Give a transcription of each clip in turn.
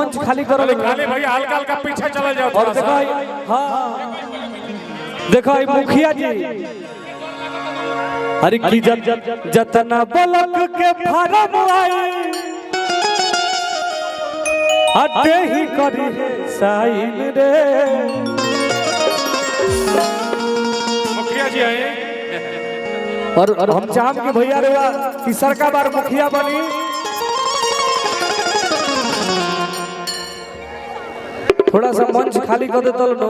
मंच खाली करो खाली भैया हल्का हल्का पीछे चला जाओ और देखो हाँ देखो मुखिया जी अरे की जतना बलक के फारम आई अते ही करी साइन रे मुखिया जी आए और हम चाहम कि भैया रे तीसर का बार मुखिया बनी थोड़ा सा मंच खाली कर देता लो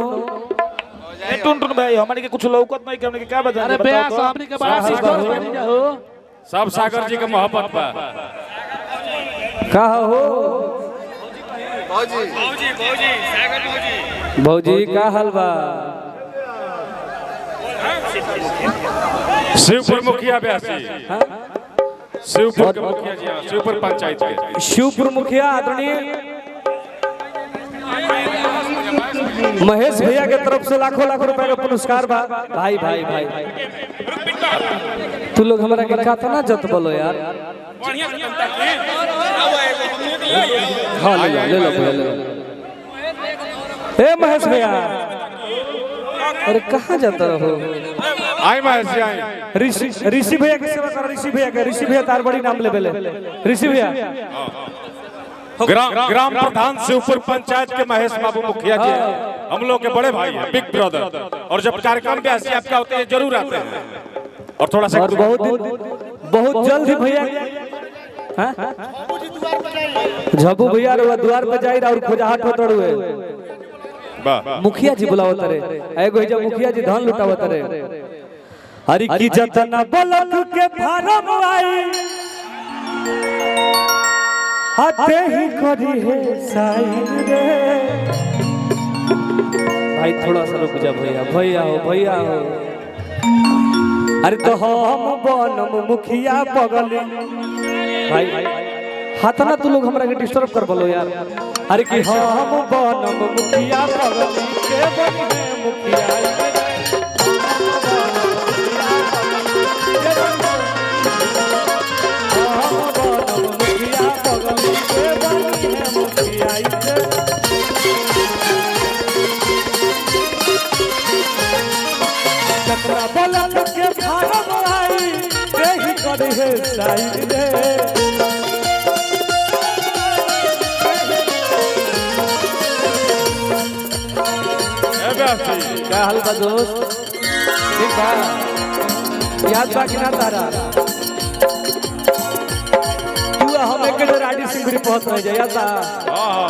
टुन टुन भाई हमारे के कुछ लौकत नहीं करने के क्या बता अरे बे सामने के बड़ा सिस्टम बन जा हो सब सागर जी के मोहब्बत पर कहा हो भौजी सागर भौजी भौजी का हलवा शिवपुर मुखिया ब्यासी शिवपुर के मुखिया जी शिवपुर पंचायत के शिवपुर मुखिया आदरणीय महेश भैया के तरफ से लाखों लाखों रुपए का पुरस्कार बा भाई भाई भाई तू लोग हमारा के खाता ना जत बोलो यार हाँ ले लो ए महेश भैया अरे कहाँ जाता रहो आई महेश जी आई ऋषि भैया की सेवा कर ऋषि भैया तार बड़ी नाम ले बेले ऋषि भैया ग्राम प्रधान शिवपुर पंचायत के महेश बाबू मुखिया जी हम लोग के बड़े भाई हैं बिग ब्रदर और जब कार्यक्रम भी ऐसे आपका होते हैं जरूर आते हैं और थोड़ा सा और बहुत जल्द ही भैया झबू भैया द्वार पे जाई और खोजाहट होत रहुए मुखिया जी बुलावत रे एगो जब मुखिया जी धन लुटावत रे हरि की जतना बलक के फारम आई हाथे ही करी है साइन रे भाई थोड़ा सा रुक जा भैया हो अरे तो हम बनम मुखिया बगल भाई हाथ ना तू लोग हमरा के डिस्टर्ब कर बोलो यार अरे कि हम बनम मुखिया बगल के बने मुखिया बलक के फारम आई देही करे है साइन रे क्या हाल बा दोस्त ठीक बा याद बा कि ना तारा तू हम एक जगह राडी सिंगरी पहुंच रह जाया था हां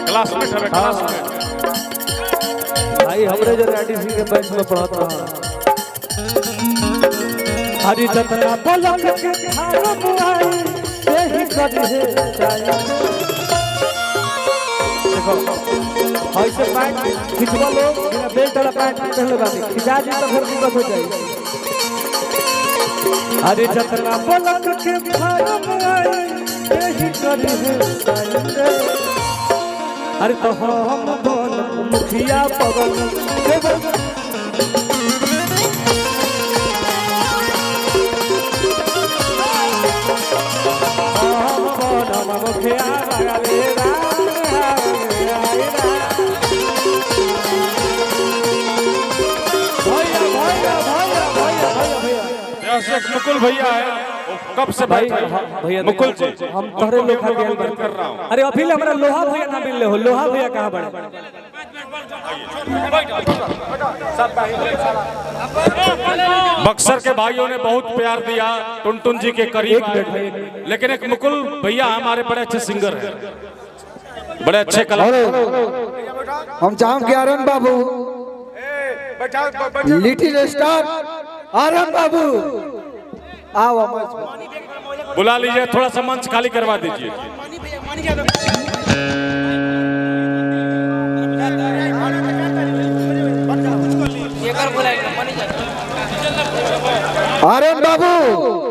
क्लासमेट है क्लासमेट भाई हमरे जो राडी सिंह के बैच में पढ़त रहा हरि जतना बलक के फारम आई देही करे है साइन देखो ऐसे पैंट खिंचवा लो बिना बेल्ट वाला पैंट पहन लो बाकी खिंचा दी तो फिर दिक्कत हो जाएगी अरे जतना बलक के फारम आई यही करी है साइन रे अरे तो हम बन मुखिया बगल हम बन मुखिया बगल मुकुल भैया है कब से भाई भैया मुकुल जी हम तोहरे लोहा के कर रहा हूं अरे अभी हमरा लोहा भैया ना मिलले हो लोहा भैया कहां बड़े बक्सर के भाइयों ने बहुत प्यार दिया टुनटुन जी के करीब आए लेकिन एक मुकुल भैया हमारे बड़े अच्छे सिंगर हैं बड़े अच्छे कलाकार हम चाहम के आर्यन बाबू लिटिल स्टार आर्यन बाबू आओ बुला लीजिए थोड़ा सा मंच खाली करवा दीजिए आर्यन बाबू